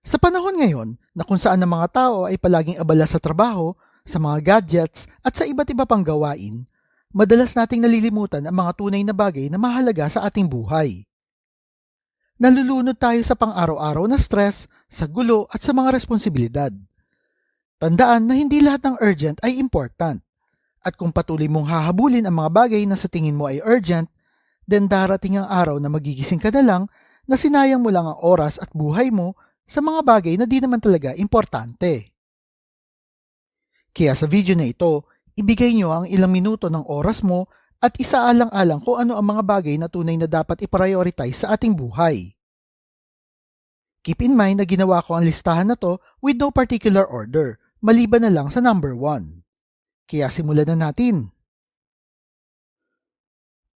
Sa panahon ngayon na kung saan ang mga tao ay palaging abala sa trabaho, sa mga gadgets at sa iba't iba pang gawain, madalas nating nalilimutan ang mga tunay na bagay na mahalaga sa ating buhay. Nalulunod tayo sa pang-araw-araw na stress, sa gulo at sa mga responsibilidad. Tandaan na hindi lahat ng urgent ay important. At kung patuloy mong hahabulin ang mga bagay na sa tingin mo ay urgent, then darating ang araw na magigising ka na lang na sinayang mo lang ang oras at buhay mo sa mga bagay na di naman talaga importante. Kaya sa video na ito, ibigay nyo ang ilang minuto ng oras mo at isaalang-alang kung ano ang mga bagay na tunay na dapat i-prioritize sa ating buhay. Keep in mind na ginawa ko ang listahan na to with no particular order, maliban na lang sa number 1. Kaya simulan na natin.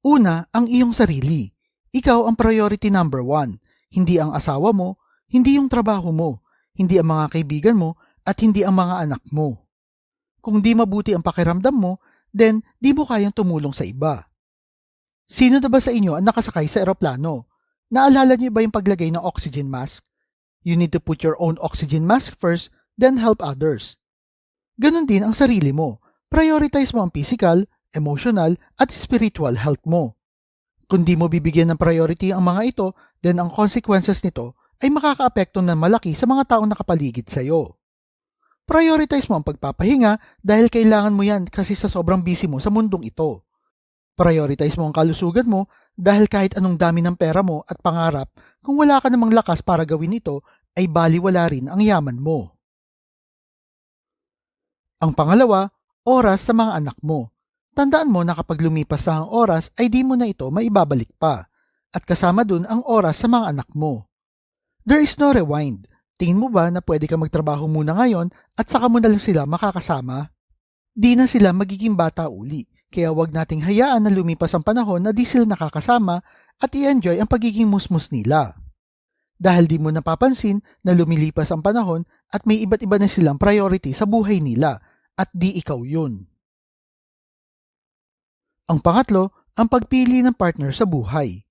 Una, ang iyong sarili. Ikaw ang priority number 1, hindi ang asawa mo, hindi yung trabaho mo, hindi ang mga kaibigan mo, at hindi ang mga anak mo. Kung di mabuti ang pakiramdam mo, then di mo kayang tumulong sa iba. Sino na ba sa inyo ang nakasakay sa eroplano? Naalala niyo ba yung paglagay ng oxygen mask? You need to put your own oxygen mask first, then help others. Ganon din ang sarili mo. Prioritize mo ang physical, emotional, at spiritual health mo. Kung di mo bibigyan ng priority ang mga ito, then ang consequences nito ay makakaapekto ng malaki sa mga taong nakapaligid sa iyo. Prioritize mo ang pagpapahinga dahil kailangan mo yan kasi sa sobrang busy mo sa mundong ito. Prioritize mo ang kalusugan mo dahil kahit anong dami ng pera mo at pangarap, kung wala ka namang lakas para gawin ito, ay baliwala rin ang yaman mo. Ang pangalawa, oras sa mga anak mo. Tandaan mo na kapag lumipas na ang oras ay di mo na ito maibabalik pa. At kasama dun ang oras sa mga anak mo. There is no rewind. Tingin mo ba na pwede ka magtrabaho muna ngayon at saka mo na lang sila makakasama? Di na sila magiging bata uli. Kaya wag nating hayaan na lumipas ang panahon na di sila nakakasama at i-enjoy ang pagiging musmus nila. Dahil di mo napapansin na lumilipas ang panahon at may iba't iba na silang priority sa buhay nila at di ikaw yun. Ang pangatlo, ang pagpili ng partner sa buhay.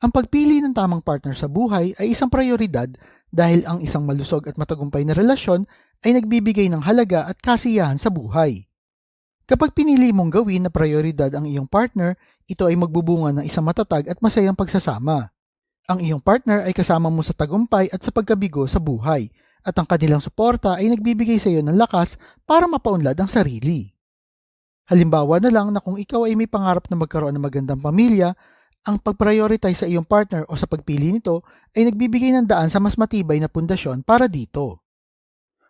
Ang pagpili ng tamang partner sa buhay ay isang prioridad dahil ang isang malusog at matagumpay na relasyon ay nagbibigay ng halaga at kasiyahan sa buhay. Kapag pinili mong gawin na prioridad ang iyong partner, ito ay magbubunga ng isang matatag at masayang pagsasama. Ang iyong partner ay kasama mo sa tagumpay at sa pagkabigo sa buhay, at ang kanilang suporta ay nagbibigay sa iyo ng lakas para mapaunlad ang sarili. Halimbawa na lang na kung ikaw ay may pangarap na magkaroon ng magandang pamilya, ang pag-prioritize sa iyong partner o sa pagpili nito ay nagbibigay ng daan sa mas matibay na pundasyon para dito.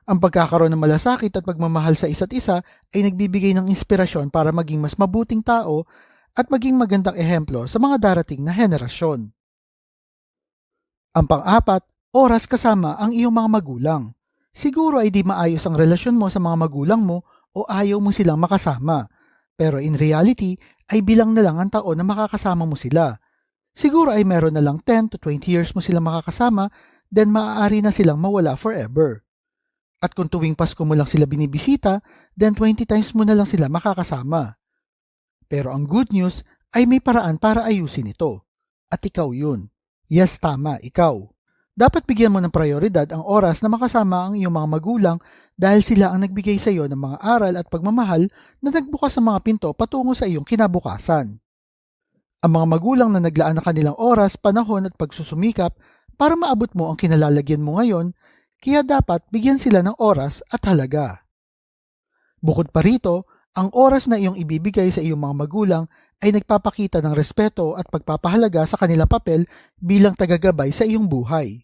Ang pagkakaroon ng malasakit at pagmamahal sa isa't isa ay nagbibigay ng inspirasyon para maging mas mabuting tao at maging magandang ehemplo sa mga darating na henerasyon. Ang pang-apat, oras kasama ang iyong mga magulang. Siguro ay di maayos ang relasyon mo sa mga magulang mo o ayaw mo silang makasama. Pero in reality, ay bilang na lang ang taon na makakasama mo sila. Siguro ay meron na lang 10 to 20 years mo silang makakasama, then maaari na silang mawala forever. At kung tuwing Pasko mo lang sila binibisita, then 20 times mo na lang sila makakasama. Pero ang good news ay may paraan para ayusin ito. At ikaw yun. Yes, tama, ikaw. Dapat bigyan mo ng prioridad ang oras na makasama ang iyong mga magulang dahil sila ang nagbigay sa iyo ng mga aral at pagmamahal na nagbukas ng mga pinto patungo sa iyong kinabukasan. Ang mga magulang na naglaan ng kanilang oras, panahon at pagsusumikap para maabot mo ang kinalalagyan mo ngayon, kaya dapat bigyan sila ng oras at halaga. Bukod pa rito, ang oras na iyong ibibigay sa iyong mga magulang ay nagpapakita ng respeto at pagpapahalaga sa kanilang papel bilang tagagabay sa iyong buhay.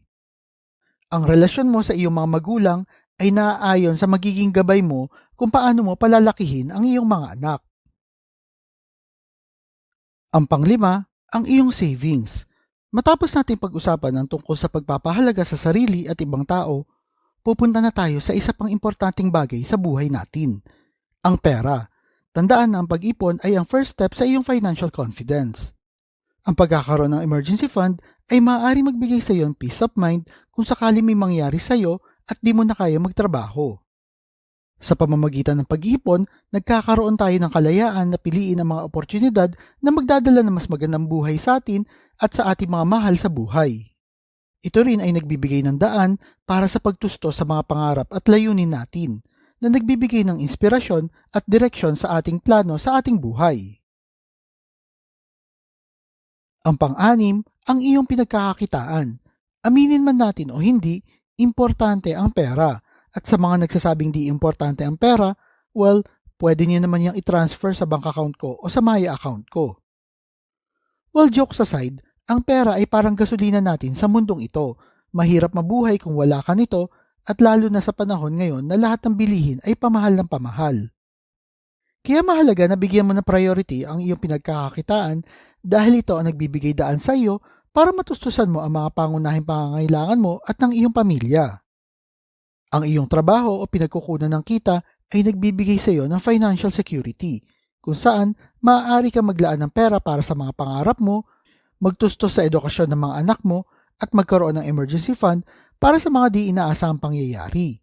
Ang relasyon mo sa iyong mga magulang ay naaayon sa magiging gabay mo kung paano mo palalakihin ang iyong mga anak. Ang panglima, ang iyong savings. Matapos natin pag-usapan ang tungkol sa pagpapahalaga sa sarili at ibang tao, pupunta na tayo sa isa pang importanteng bagay sa buhay natin, ang pera. Tandaan na ang pag-ipon ay ang first step sa iyong financial confidence. Ang pagkakaroon ng emergency fund ay maaari magbigay sa iyo ng peace of mind kung sakali may mangyari sa iyo at di mo na kaya magtrabaho. Sa pamamagitan ng pag-ipon, nagkakaroon tayo ng kalayaan na piliin ang mga oportunidad na magdadala ng mas magandang buhay sa atin at sa ating mga mahal sa buhay. Ito rin ay nagbibigay ng daan para sa pagtusto sa mga pangarap at layunin natin na nagbibigay ng inspirasyon at direksyon sa ating plano sa ating buhay. Ang pang-anim, ang iyong pinagkakakitaan. Aminin man natin o hindi, importante ang pera. At sa mga nagsasabing di importante ang pera, well, pwede niyo naman yung i-transfer sa bank account ko o sa Maya account ko. Well, jokes aside, ang pera ay parang gasolina natin sa mundong ito. Mahirap mabuhay kung wala ka nito at lalo na sa panahon ngayon na lahat ng bilihin ay pamahal ng pamahal. Kaya mahalaga na bigyan mo ng priority ang iyong pinagkakakitaan dahil ito ang nagbibigay daan sa iyo para matustusan mo ang mga pangunahing pangangailangan mo at ng iyong pamilya. Ang iyong trabaho o pinagkukunan ng kita ay nagbibigay sa iyo ng financial security kung saan maaari ka maglaan ng pera para sa mga pangarap mo, magtustos sa edukasyon ng mga anak mo at magkaroon ng emergency fund para sa mga di inaasahang pangyayari.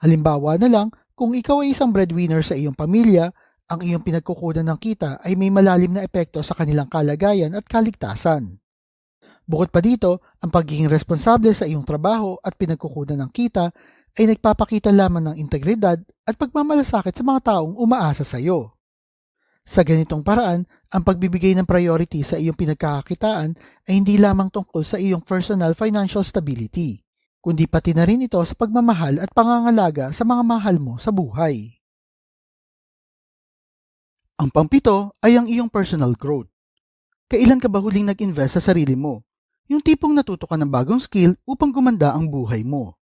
Halimbawa na lang, kung ikaw ay isang breadwinner sa iyong pamilya, ang iyong pinagkukunan ng kita ay may malalim na epekto sa kanilang kalagayan at kaligtasan. Bukod pa dito, ang pagiging responsable sa iyong trabaho at pinagkukunan ng kita ay nagpapakita lamang ng integridad at pagmamalasakit sa mga taong umaasa sa iyo. Sa ganitong paraan, ang pagbibigay ng priority sa iyong pinagkakakitaan ay hindi lamang tungkol sa iyong personal financial stability, kundi pati na rin ito sa pagmamahal at pangangalaga sa mga mahal mo sa buhay. Ang pangpito ay ang iyong personal growth. Kailan ka ba huling nag-invest sa sarili mo? Yung tipong natuto ka ng bagong skill upang gumanda ang buhay mo.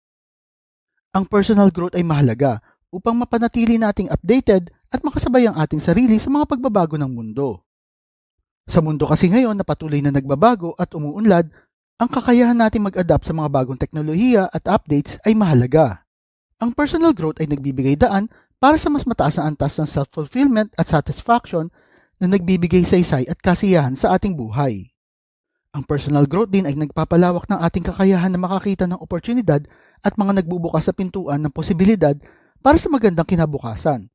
Ang personal growth ay mahalaga upang mapanatili nating updated at makasabay ang ating sarili sa mga pagbabago ng mundo. Sa mundo kasi ngayon na patuloy na nagbabago at umuunlad, ang kakayahan natin mag-adapt sa mga bagong teknolohiya at updates ay mahalaga. Ang personal growth ay nagbibigay daan para sa mas mataas na antas ng self-fulfillment at satisfaction na nagbibigay saysay at kasiyahan sa ating buhay. Ang personal growth din ay nagpapalawak ng ating kakayahan na makakita ng oportunidad at mga nagbubukas sa pintuan ng posibilidad para sa magandang kinabukasan.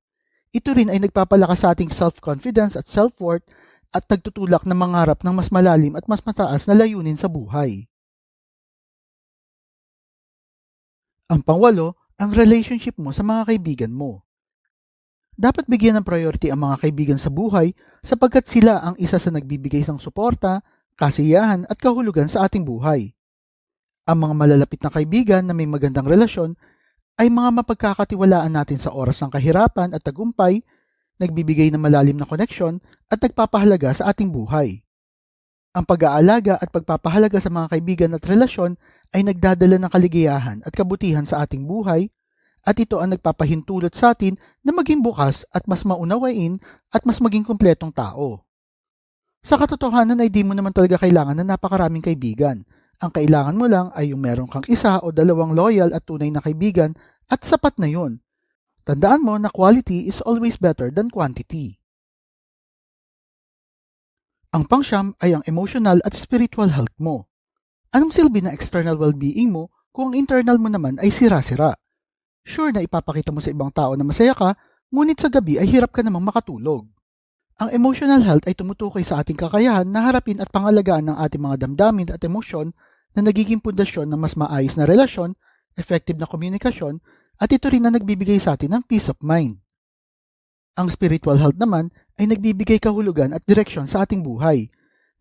Ito rin ay nagpapalakas sa ating self-confidence at self-worth at nagtutulak ng mangarap ng mas malalim at mas mataas na layunin sa buhay. Ang pangwalo, ang relationship mo sa mga kaibigan mo. Dapat bigyan ng priority ang mga kaibigan sa buhay sapagkat sila ang isa sa nagbibigay ng suporta, kasiyahan at kahulugan sa ating buhay. Ang mga malalapit na kaibigan na may magandang relasyon ay mga mapagkakatiwalaan natin sa oras ng kahirapan at tagumpay, nagbibigay ng malalim na koneksyon at nagpapahalaga sa ating buhay. Ang pag-aalaga at pagpapahalaga sa mga kaibigan at relasyon ay nagdadala ng kaligayahan at kabutihan sa ating buhay at ito ang nagpapahintulot sa atin na maging bukas at mas maunawain at mas maging kumpletong tao. Sa katotohanan ay di mo naman talaga kailangan ng napakaraming kaibigan. Ang kailangan mo lang ay yung meron kang isa o dalawang loyal at tunay na kaibigan at sapat na yun. Tandaan mo na quality is always better than quantity. Ang pangsyam ay ang emotional at spiritual health mo. Anong silbi na external well-being mo kung ang internal mo naman ay sira-sira? Sure na ipapakita mo sa ibang tao na masaya ka, ngunit sa gabi ay hirap ka namang makatulog. Ang emotional health ay tumutukoy sa ating kakayahan na harapin at pangalagaan ng ating mga damdamin at emosyon na nagiging pundasyon ng mas maayos na relasyon, effective na komunikasyon, at ito rin na nagbibigay sa atin ng peace of mind. Ang spiritual health naman ay nagbibigay kahulugan at direksyon sa ating buhay,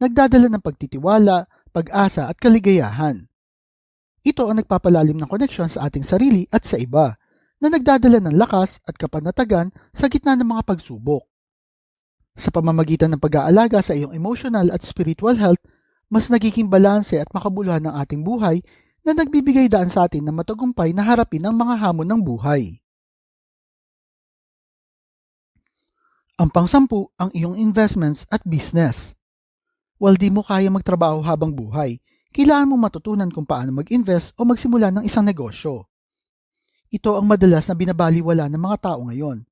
nagdadala ng pagtitiwala, pag-asa at kaligayahan. Ito ang nagpapalalim ng koneksyon sa ating sarili at sa iba, na nagdadala ng lakas at kapanatagan sa gitna ng mga pagsubok. Sa pamamagitan ng pag-aalaga sa iyong emotional at spiritual health, mas nagiging balanse at makabuluhan ng ating buhay na nagbibigay daan sa atin ng matagumpay na harapin ang mga hamon ng buhay. Ang pangsampu, ang iyong investments at business. While di mo kaya magtrabaho habang buhay, kailangan mo matutunan kung paano mag-invest o magsimula ng isang negosyo. Ito ang madalas na binabaliwala ng mga tao ngayon.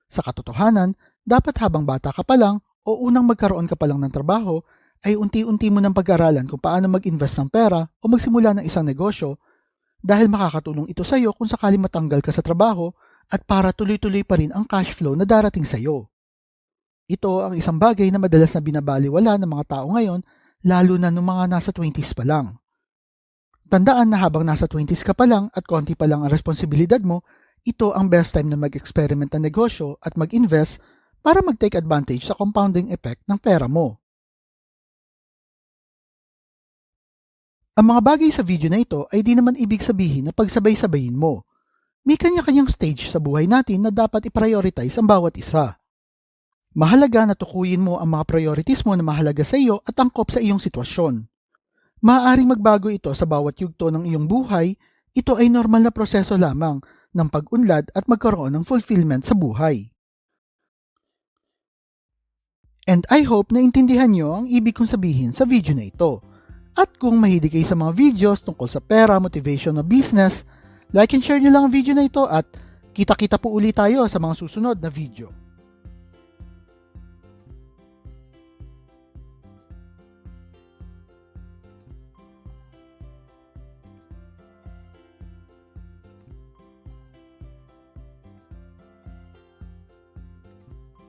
Sa katotohanan, dapat habang bata ka pa lang o unang magkaroon ka pa lang ng trabaho, ay unti-unti mo nang pag-aralan kung paano mag-invest ng pera o magsimula ng isang negosyo dahil makakatulong ito sa iyo kung sakali matanggal ka sa trabaho at para tuloy-tuloy pa rin ang cash flow na darating sa iyo. Ito ang isang bagay na madalas na binabaliwala ng mga tao ngayon lalo na nung mga nasa 20s pa lang. Tandaan na habang nasa 20s ka pa lang at konti pa lang ang responsibilidad mo, ito ang best time na mag-experiment ng negosyo at mag-invest para mag-take advantage sa compounding effect ng pera mo. Ang mga bagay sa video na ito ay di naman ibig sabihin na pagsabay-sabayin mo. May kanya-kanyang stage sa buhay natin na dapat i-prioritize ang bawat isa. Mahalaga na tukuyin mo ang mga priorities mo na mahalaga sa iyo at angkop sa iyong sitwasyon. Maaaring magbago ito sa bawat yugto ng iyong buhay, ito ay normal na proseso lamang ng pag-unlad at magkaroon ng fulfillment sa buhay. And I hope na intindihan nyo ang ibig kong sabihin sa video na ito. At kung mahilig kayo sa mga videos tungkol sa pera, motivation o business, like and share nyo lang ang video na ito at kita-kita po ulit tayo sa mga susunod na video.